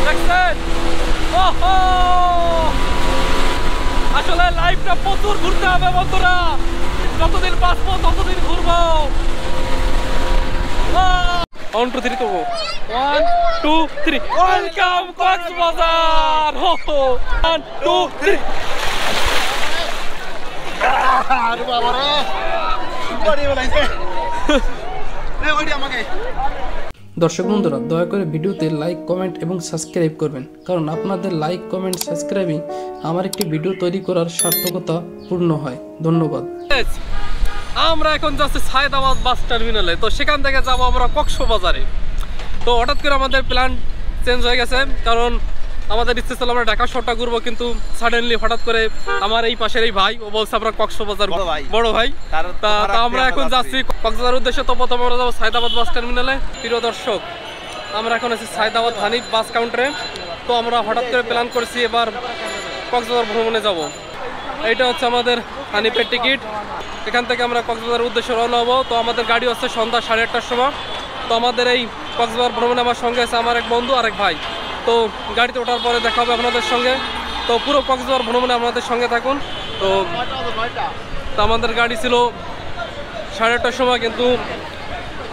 দেখছেন? ওহো, আসলে লাইফটা প্রচুর ঘুরতে হবে বন্ধুরা, যতদিন বাঁচবো ততদিন ঘুরবো। 1 2 3 তো 1 2 3 ওয়েলকাম কক্সবাজার। 1 2 3 আরে বাবা রে বড়ি বলাইছে নে ওইডি আমাকে। দর্শক বন্ধুরা, দয়া করে ভিডিওতে লাইক, কমেন্ট এবং সাবস্ক্রাইব করবেন, কারণ আপনাদের লাইক, কমেন্ট, সাবস্ক্রাইবিং আমার একটি ভিডিও তৈরি করার সার্থকতা পূর্ণ হয়। ধন্যবাদ। আমরা এখন যাচ্ছি সায়দাবাদ বাস টার্মিনালে, তো সেখান থেকে যাবো আমরা কক্সবাজারে। তো হঠাৎ করে আমাদের প্ল্যান চেঞ্জ হয়ে গেছে, কারণ আমাদের ইচ্ছে ছিল আমরা ঢাকা শহরটা ঘুরবো, কিন্তু সাডেনলি হঠাৎ করে আমার এই পাশের এই ভাই ও বলছে আমরা কক্সবাজার বড় ভাই, তা আমরা এখন যাচ্ছি কক্সবাজার উদ্দেশ্যে। তো প্রথমে আমরা যাবো সায়দাবাদ বাস টার্মিনালে। প্রিয় দর্শক, আমরা এখন আছি সায়দাবাদ হানিফ বাস কাউন্টারে। তো আমরা হঠাৎ করে প্ল্যান করছি এবার কক্সবাজার ভ্রমণে যাব। এইটা হচ্ছে আমাদের হানিফের টিকিট। এখান থেকে আমরা কক্সবাজার উদ্দেশ্যে রওনা হবো। তো আমাদের গাড়ি হচ্ছে সন্ধ্যা 8:30টার সময়। তো আমাদের এই কক্সবাজার ভ্রমণে আমার সঙ্গে আছে আমার এক বন্ধু আর এক ভাই। তো গাড়িতে ওঠার পরে দেখা হবে আপনাদের সঙ্গে। তো পুরো কক্সবাজার ভ্রমণে আপনাদের সঙ্গে থাকুন। তো আমাদের গাড়ি ছিল 8:30টার সময়, কিন্তু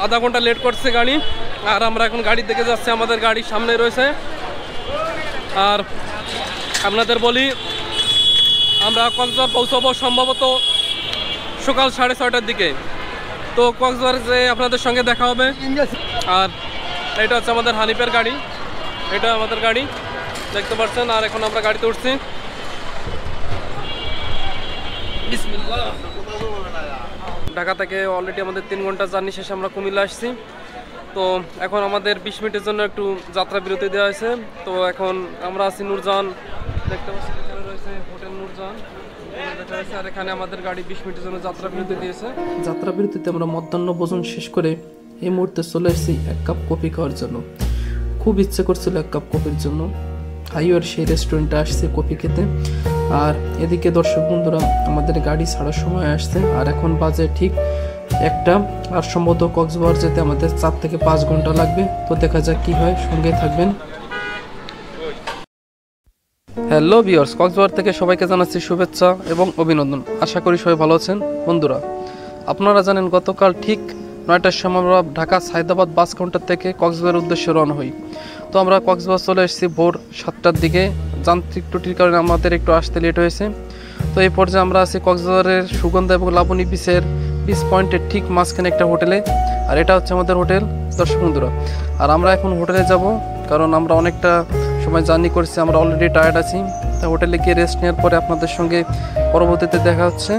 আধা ঘন্টা লেট করছে গাড়ি। আর আমরা এখন গাড়ি থেকে যাচ্ছি, আমাদের গাড়ি সামনে রয়েছে। আর আপনাদের বলি, আমরা কক্সবাজার পৌঁছাবো সম্ভবত সকাল 6:30টার দিকে। তো কক্সবাজার যে আপনাদের সঙ্গে দেখা হবে। আর এটা হচ্ছে আমাদের হানিফের গাড়ি, এটা আমাদের গাড়ি দেখতে পাচ্ছেন। আর এখন আমরা গাড়িতে উঠছি। বিসমিল্লাহ। ঢাকা থেকে অলরেডি আমাদের 3 ঘন্টা জার্নি শেষে আমরা কুমিল্লা আসছি। তো এখন আমাদের 20 মিনিটের জন্য একটু যাত্রা বিরতি দেওয়া হয়েছে। তো এখন আমরা আছি নূরজাহান, দেখতে পাচ্ছি এখানে রয়েছে হোটেল নূরজাহান দেখা যাচ্ছে। আর এখানে আমাদের গাড়ি 20 মিনিটের জন্য যাত্রা বিরতি দিয়েছে। যাত্রা বিরতিতে আমরা মধ্যাহ্ন ভোজন শেষ করে এই মুহূর্তে চলে এসেছি 1 কাপ কফি খাওয়ার জন্য। খুব ইচ্ছে করছিল 1 কাপ কফির জন্য। হাইওয়ের সেই রেস্টুরেন্টে আসছে কফি খেতে। আর এদিকে দর্শক বন্ধুরা, আমাদের গাড়ি ছাড়ার সময় আসছে। আর এখন বাজে ঠিক 1টা। আর সম্ভবত কক্সবাজার যেতে আমাদের 4 থেকে 5 ঘন্টা লাগবে। তো দেখা যাক কি হয়, সঙ্গে থাকবেন। হ্যালো ভিউয়ার্স, কক্সবাজার থেকে সবাইকে জানাচ্ছি শুভেচ্ছা এবং অভিনন্দন। আশা করি সবাই ভালো আছেন। বন্ধুরা, আপনারা জানেন গতকাল ঠিক 9টার সময় আমরা ঢাকা সায়দাবাদ বাস কাউন্টার থেকে কক্সবাজারের উদ্দেশ্যে রওনা হই। তো আমরা কক্সবাজার চলে এসেছি ভোর 7টার দিকে। যান্ত্রিক ত্রুটির কারণে আমাদের একটু আসতে লেট হয়েছে। তো এই পর্যায়ে আমরা আছি কক্সবাজারের সুগন্ধা এবং লাবণী বিচের বিচ পয়েন্টের ঠিক মাঝখানে একটা হোটেলে। আর এটা হচ্ছে আমাদের হোটেল দর্শক বন্ধুরা। আর আমরা এখন হোটেলে যাব, কারণ আমরা অনেকটা সময় জার্নি করেছি, আমরা অলরেডি টায়ার্ড আছি। তা হোটেলে গিয়ে রেস্ট নেওয়ার পরে আপনাদের সঙ্গে পরবর্তীতে দেখা হচ্ছে।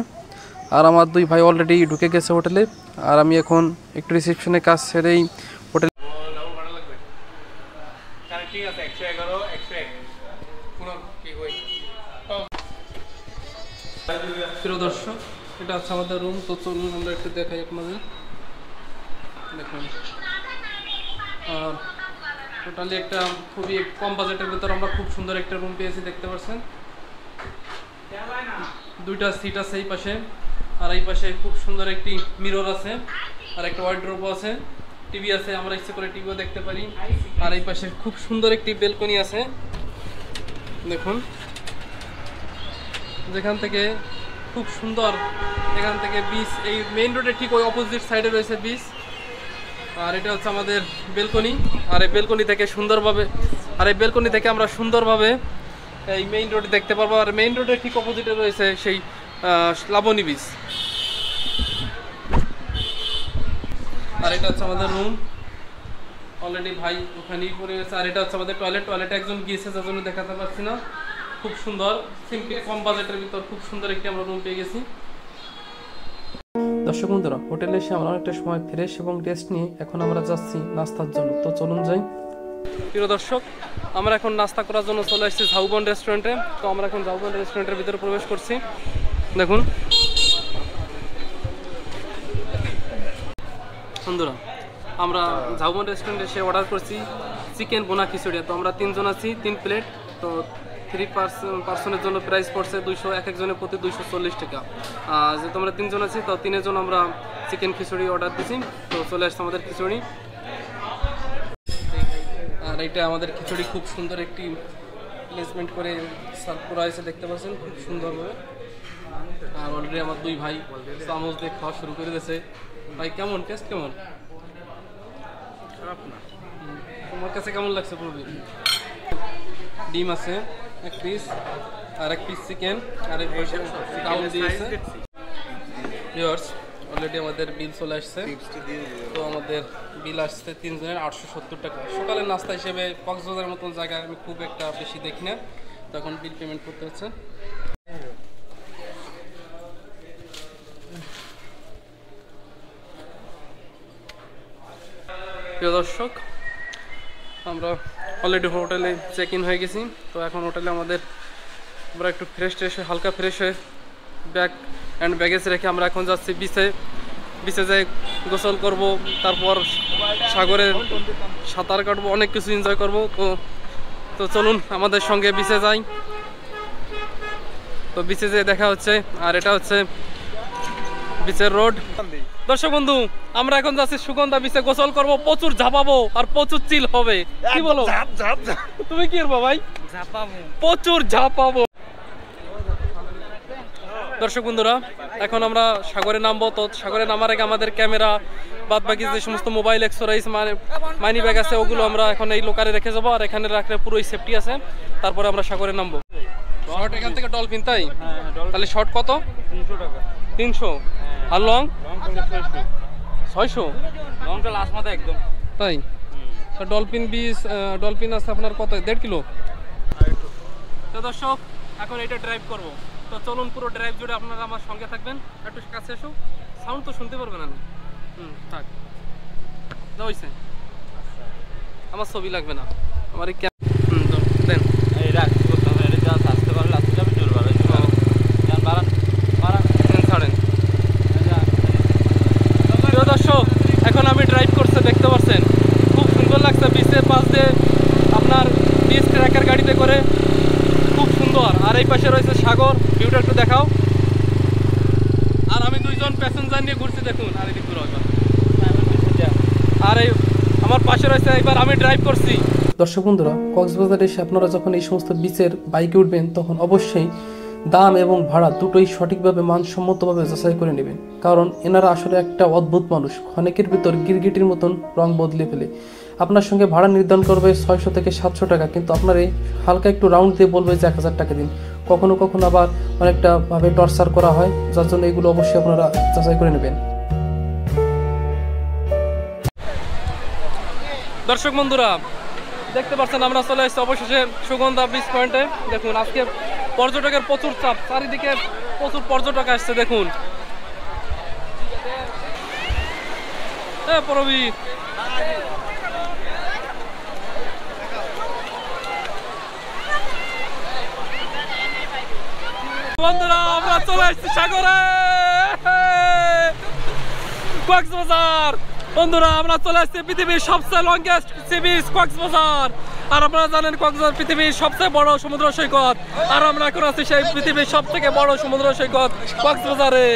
আর আমার 2 ভাই অলরেডি ঢুকে গেছে হোটেলে। আর আমি এখন একটু রিসেপশনে কাজ সেরেই হোটেলে। প্রিয় দর্শক, এটা হচ্ছে আমাদের রুম। তো চলুন আমরা একটু দেখাই আপনাদের। দেখুন, আর টোটালি একটা খুবই কম বাজেটের ভিতর আমরা খুব সুন্দর একটা রুম পেয়েছি, দেখতে পাচ্ছেন। 2টা সিট আছে এই পাশে, আর এই পাশে খুব সুন্দর একটি মিরর আছে, আর একটা ওয়ার্ডরোব আছে, টিভি আছে, আমরা ইচ্ছে করে টিভিও দেখতে পারি। আর এই পাশে খুব সুন্দর একটি বেলকনি আছে, দেখুন, যেখান থেকে খুব সুন্দর, এখান থেকে বিচ, এই মেইন রোডের ঠিক ওই অপোজিট সাইডে রয়েছে বিচ। আর এটা হচ্ছে আমাদের বেলকনি। আর এই বেলকনি থেকে আমরা সুন্দরভাবে এই মেইন রোড দেখতে পারবো। আর মেইন রোডের ঠিক অপোজিটে রয়েছে সেই লাবণী বিচ। আর এটা হচ্ছে আমাদের রুম, অলরেডি ভাই ওখানেই পড়ে গেছে। আর এটা হচ্ছে আমাদের টয়লেটে একজন গিয়েছে, যার জন্য দেখাতে পারছি না। খুব সুন্দর, সিম্পল, কম বাজেটের ভিতর খুব সুন্দর একটি আমরা রুম পেয়ে গেছি। দর্শক বন্ধুরা, হোটেলে এসে আমরা অনেকটা সময় ফ্রেশ এবং রেস্ট নিয়ে এখন আমরা যাচ্ছি নাস্তার জন্য। তো চলুন যাই। প্রিয় দর্শক, আমরা এখন নাস্তা করার জন্য চলে এসেছি ঝাউবন রেস্টুরেন্টে। তো আমরা এখন ঝাউবন রেস্টুরেন্টের ভিতরে প্রবেশ করছি। দেখুন বন্ধুরা, আমরা ঝাউবন রেস্টুরেন্টে এসে অর্ডার করছি চিকেন বোনা খিচুড়ি। তো আমরা 3 জন আছি, 3 প্লেট। তো 3 পার্সনের জন্য প্রাইস পড়ছে 200, এক একজনের প্রতি 240 টাকা। যেহেতু আমরা 3 জন আছি, তো 3 জন আমরা চিকেন খিচুড়ি অর্ডার দিছি। তো চলে আসছে আমাদের খিচুড়ি। আর আর এটা আমাদের খিচুড়ি খুব সুন্দর একটি প্লেসমেন্ট করে সার্ভ করা হয়েছে, দেখতে পাচ্ছেন খুব সুন্দরভাবে। আর অলরেডি আমার দুই ভাই চামচ দিয়ে খাওয়া শুরু করে দিয়েছে। ভাই কেমন টেস্ট কেমন? খারাপ না। তোমার কাছে কেমন লাগছে প্রবীর? ডিম আছে এক পিস, আর এক পিস চিকেন, আর এক পিস ডাউন দিয়েছে। ভিউয়ার্স অলরেডি আমাদের বিল চলে আসছে। তো আমাদের বিল আসছে 3 জনের 870 টাকা। সকালের নাস্তা হিসেবে কক্সবাজারের মতন জায়গায় আমি খুব একটা বেশি দেখি না, তখন বিল পেমেন্ট করতে হচ্ছে। প্রিয় দর্শক, আমরা অলরেডি হোটেলে চেক ইন হয়ে গেছি। তো এখন হোটেলে আমরা একটু ফ্রেশ হালকা ফ্রেশ হয়ে ব্যাগ অ্যান্ড ব্যাগেজ রেখে আমরা এখন যাচ্ছি বিচে যাই গোসল করব, তারপর সাগরে সাঁতার কাটবো, অনেক কিছু এনজয় করব। তো চলুন আমাদের সঙ্গে বিচে যাই। তো বিচে যেয়ে দেখা হচ্ছে। আর এটা হচ্ছে বিচের রোড। দর্শক বন্ধু, আমরা এখন যাচ্ছি সুগন্ধা বিচে গোসল করব, প্রচুর ঝাপাবো আর প্রচুর চিল হবে। কি বলো? তুমি কি করবো ভাই? প্রচুর ঝাপাবো। দর্শক বন্ধুরা, এখন আমরা সাগরে নামবো। তো সাগরে নামার আগে আমাদের ক্যামেরা বাদ বাকি যে সমস্ত মোবাইল এক্সেসরিজ মানি ব্যাগ আছে ওগুলো আমরা এখন এই লোকারে রেখে যাবো, আর এখানে রাখলে পুরোই সেফটি আছে। তারপরে আমরা সাগরে নামবো। শর্ট এখান থেকে ডলফিন, তাই? তাহলে শর্ট কত? 300 টাকা। 300। আর লং? লং 600। 600। লংটা লাস্ট মাথা একদম। তাই? ডলফিন ডলফিন আছে আপনার কত? 1.5 কিলো। তো দর্শক, এখন এটা ড্রাইভ করব। তো চলুন পুরো ড্রাইভ জুড়ে আপনারা আমার সঙ্গে থাকবেন। একটু কাছে এসো, সাউন্ড তো শুনতে পারবেন না। থাক হইছে, আমার ছবি লাগবে না, আমার এই দেন। এই রাখ করতে হবে, এটা যা আসতে পারলে আসতে যাবে, জোর বাড়ান জান বাড়ান ছাড়েন। প্রিয় দর্শক, এখন আমি ড্রাইভ করতে দেখতে পাচ্ছেন খুব সুন্দর লাগছে। বিচের পাশ দিয়ে আপনার বিচ ট্র্যাকের গাড়িতে করে খুব সুন্দর। আর এই পাশে রয়েছে সাগর, ভিউটা একটু দেখাও। আর আমি 2 জন প্যাসেঞ্জার নিয়ে ঘুরছি, দেখুন। আর এদিকে ঘুরো এবার। আর এই আমার পাশে রয়েছে, এবার আমি ড্রাইভ করছি। দর্শক বন্ধুরা, কক্সবাজারে এসে আপনারা যখন এই সমস্ত বিচের বাইকে উঠবেন তখন অবশ্যই দাম এবং ভাড়া দুটোই সঠিকভাবে মানসম্মতভাবে যাচাই করে নেবেন, কারণ এনারা আসলে একটা অদ্ভুত মানুষ। ক্ষণিকের ভিতর গিরগিটির মতন রং বদলে ফেলে। আপনার সঙ্গে ভাড়া নির্ধারণ করবে 600 থেকে 700 টাকা, কিন্তু আপনার এই হালকা একটু রাউন্ড দিয়ে বলবে যে 1000 টাকা দিন। কখনো কখনো আবার অনেকটা ভাবে টর্চার করা হয়, যার জন্য এগুলো অবশ্যই আপনারা যাচাই করে নেবেন। দর্শক বন্ধুরা, দেখতে পাচ্ছেন আমরা চলে এসেছি অবশেষে সুগন্ধা বিচ পয়েন্টে। দেখুন আজকে পর্যটকের প্রচুর চাপ, চারিদিকে প্রচুর পর্যটক আসছে। দেখুন প্রবীর, বন্ধুরা আমরা চলে এসেছি সাগরে, কক্সবাজার। বন্ধুরা আমরা চলে আসছি পৃথিবীর সবচেয়ে লংগেস্ট সি বিচ কক্সবাজার। আর আপনারা জানেন কক্সবাজার পৃথিবীর সবচেয়ে বড় সমুদ্র সৈকত। আর আমরা এখন আছি সেই পৃথিবীর সবথেকে বড় সমুদ্র সৈকত কক্সবাজারে।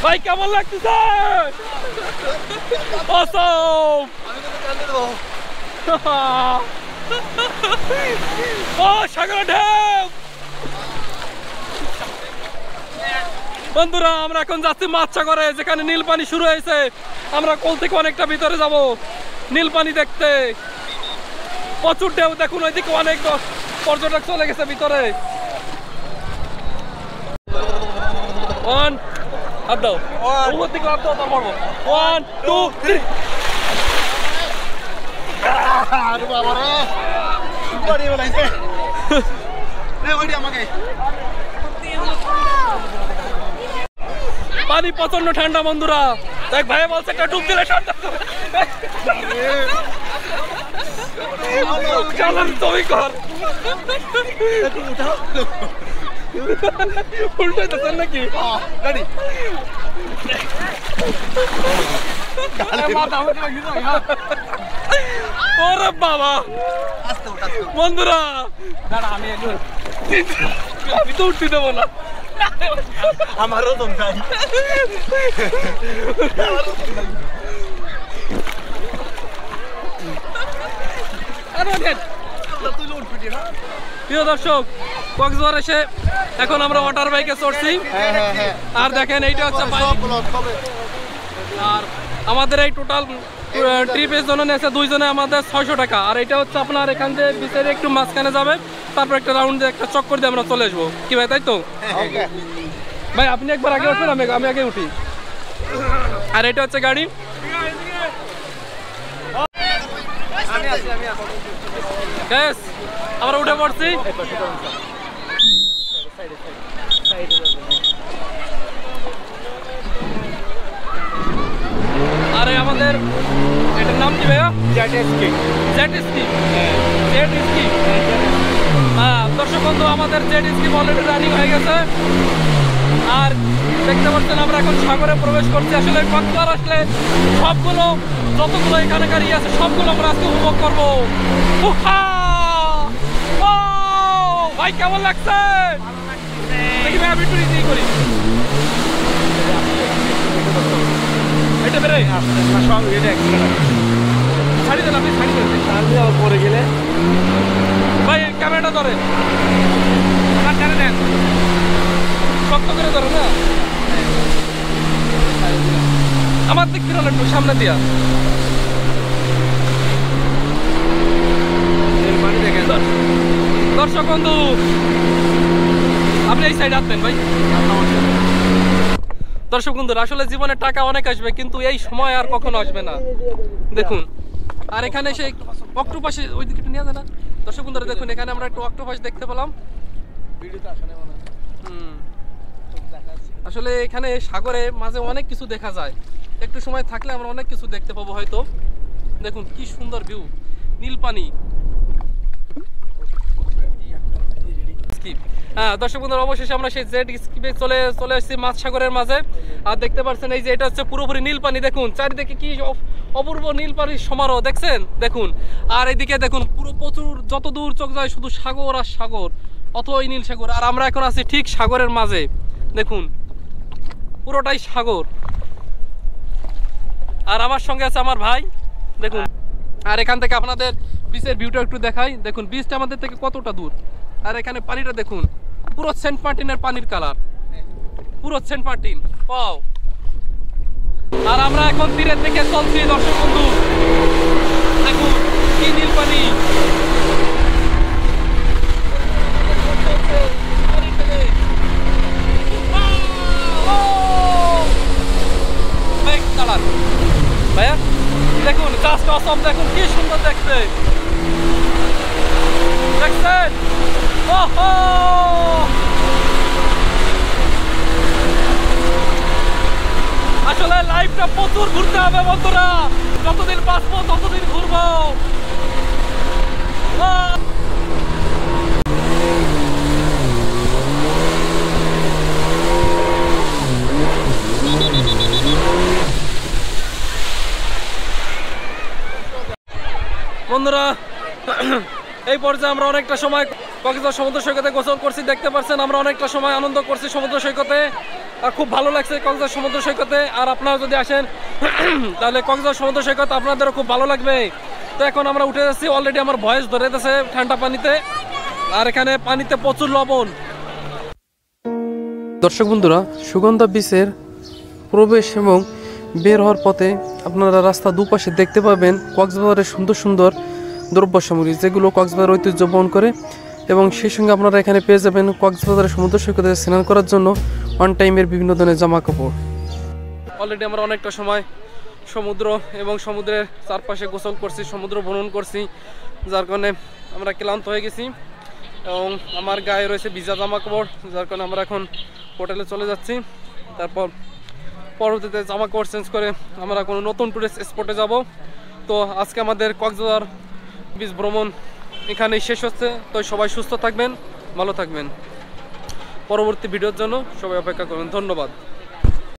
ভাই কেমন লাগতেছে? অসম। ও সাগরের ঢেউ। বন্ধুরা আমরা এখন যাচ্ছি মাছসাগরে, যেখানে নীল পানি শুরু হয়েছে। আমরা কোল থেকে অনেকটা ভিতরে যাব নীল পানি দেখতে। প্রচুর ঢেউ, দেখুন ওইদিকে অনেক পর্যটক চলে গেছে ভিতরে। ওয়ান হাত দাও, উপর থেকে হাত দাও, তারপর 1 2 3। আরে বাবা রে, সুপারি বলাইছে। ওইটা আমাকে। পানি প্রচন্ড ঠান্ডা বন্ধুরা। দেখ ভাই বলছে একটা ডুব দিলে ঠান্ডা। চলুন তুমি কর। উল্টাইতেছেন নাকি? রেডি। ওরে বাবা বন্ধুরা, আমি তো উঠতে দেবো না। আমারও দম নাই প্রিয় দর্শক, কক্সবাজার এসে এখন আমরা ওয়াটার বাইকে চড়ছি। আর দেখেন এইটা হচ্ছে বাইক। আর আমাদের এই টোটাল ট্রিপের জন্য নিয়েছে দুইজনে আমাদের 600 টাকা। আর এটা হচ্ছে আপনার এখান থেকে বিচের একটু মাঝখানে যাবে, তারপর একটা রাউন্ড দিয়ে একটা চক্কর দিয়ে আমরা চলে আসবো। কি ভাই, তাই তো? ভাই আপনি একবার আগে উঠবেন, আমি আগে উঠি। আর এটা হচ্ছে গাড়ি। আমরা উঠে পড়ছি। আরে আমাদের এটার নাম কি ভাইয়া? Jet ski. হ্যাঁ দর্শক বন্ধু, আমাদের জেট স্কি অলরেডি রানিং হয়ে গেছে। আর দেখতে পাচ্ছেন আমরা এখন সাগরে প্রবেশ করছি। আসলে কক্সবাজার আসলে সবগুলো যতগুলো এখানকার আছে সবগুলো আমরা আজকে উপভোগ করবো। ভাই কেমন লাগছে? দেখি ভাই আমি একটু ইজি করি। এটা বেরে ছাড়ি দেন, আপনি ছাড়ি দেন পরে গেলে। ভাই ক্যামেরাটা ধরে দেন, শক্ত করে ধরে না। আমার দিক ফিরল একটু সামনে দিয়া। দর্শক বন্ধু আপনি এই সাইড আসবেন ভাই। দর্শক বন্ধুরা, আসলে জীবনে টাকা অনেক আসবে, কিন্তু এই সময় আর কখনো আসবে না। দেখুন, আর এখানে সেই অক্টোপাসে ওই দিকে নিয়ে যায় না। দর্শক বন্ধুরা দেখুন, এখানে আমরা একটু অক্টোপাস দেখতে পেলাম। আসলে এখানে সাগরে মাঝে অনেক কিছু দেখা যায়। একটু সময় থাকলে আমরা অনেক কিছু দেখতে পাবো হয়তো। দেখুন কি সুন্দর ভিউ, নীল পানি। হ্যাঁ দর্শক বন্ধুরা, অবশেষে আমরা সেই জেট স্কিপে চলে আসছি মাছ সাগরের মাঝে। আর দেখতে পাচ্ছেন এই যে এটা হচ্ছে পুরোপুরি নীল পানি। দেখুন চারিদিকে কি অপূর্ব নীল পানির সমারোহ, দেখছেন? দেখুন, আর এদিকে দেখুন পুরো প্রচুর, যত দূর চোখ যায় শুধু সাগর আর সাগর, অথই নীল সাগর। আর আমরা এখন আছি ঠিক সাগরের মাঝে। দেখুন পুরোটাই সাগর। আর আমার সঙ্গে আছে আমার ভাই। দেখুন, আর এখান থেকে আপনাদের বিচের ভিউটা একটু দেখাই। দেখুন বিচটা আমাদের থেকে কতটা দূর। আর এখানে পানিটা দেখুন, পুরো সেন্ট মার্টিনের পানির কালার, পুরো সেন্ট মার্টিন। পাও। আর আমরা এখন তীরের দিকে চলছি দর্শক বন্ধু। দেখুন কি নীল পানি। ভাইয়া দেখুন জাস্ট অসম, দেখুন কি সুন্দর দেখতে, দেখছেন? আসলে লাইফটা প্রচুর ঘুরতে হবে বন্ধুরা, যতদিন বাঁচবো ততদিন ঘুরবো। বন্ধুরা এই পর্যায়ে আমরা অনেকটা সময় কক্সবাজার সমুদ্র সৈকতে গোসল করছি। দেখতে পাচ্ছেন আমরা অনেকটা সময় আনন্দ করছি সমুদ্র সৈকতে। আর খুব ভালো লাগছে কক্সবাজার সমুদ্র সৈকতে। আর আপনারা যদি আসেন তাহলে কক্সবাজার সমুদ্র সৈকত আপনাদেরও খুব ভালো লাগবে। তো এখন আমরা উঠে যাচ্ছি, অলরেডি আমার ভয়েস ধরে গেছে ঠান্ডা পানিতে। আর এখানে পানিতে প্রচুর লবণ। দর্শক বন্ধুরা, সুগন্ধা বিচের প্রবেশ এবং বের হওয়ার পথে আপনারা রাস্তা দুপাশে দেখতে পাবেন কক্সবাজারের সুন্দর সুন্দর দ্রব্য সামগ্রী, যেগুলো কক্সবাজার ঐতিহ্য বহন করে। এবং সেই সঙ্গে আপনারা এখানে পেয়ে যাবেন কক্সবাজারের সমুদ্র সৈকতে স্নান করার জন্য ওয়ান টাইমের বিভিন্ন ধরনের জামা কাপড়। অলরেডি আমরা অনেকটা সময় সমুদ্র এবং সমুদ্রের চারপাশে গোসল করছি, সমুদ্র ভ্রমণ করছি, যার কারণে আমরা ক্লান্ত হয়ে গেছি। এবং আমার গায়ে রয়েছে ভিজা জামা কাপড়, যার কারণে আমরা এখন হোটেলে চলে যাচ্ছি। তারপর পরবর্তীতে জামা কাপড় চেঞ্জ করে আমরা কোনো নতুন টুরিস্ট স্পটে যাব। তো আজকে আমাদের কক্সবাজার বিচ ভ্রমণ এখানেই শেষ হচ্ছে। তো সবাই সুস্থ থাকবেন, ভালো থাকবেন। পরবর্তী ভিডিওর জন্য সবাই অপেক্ষা করবেন। ধন্যবাদ।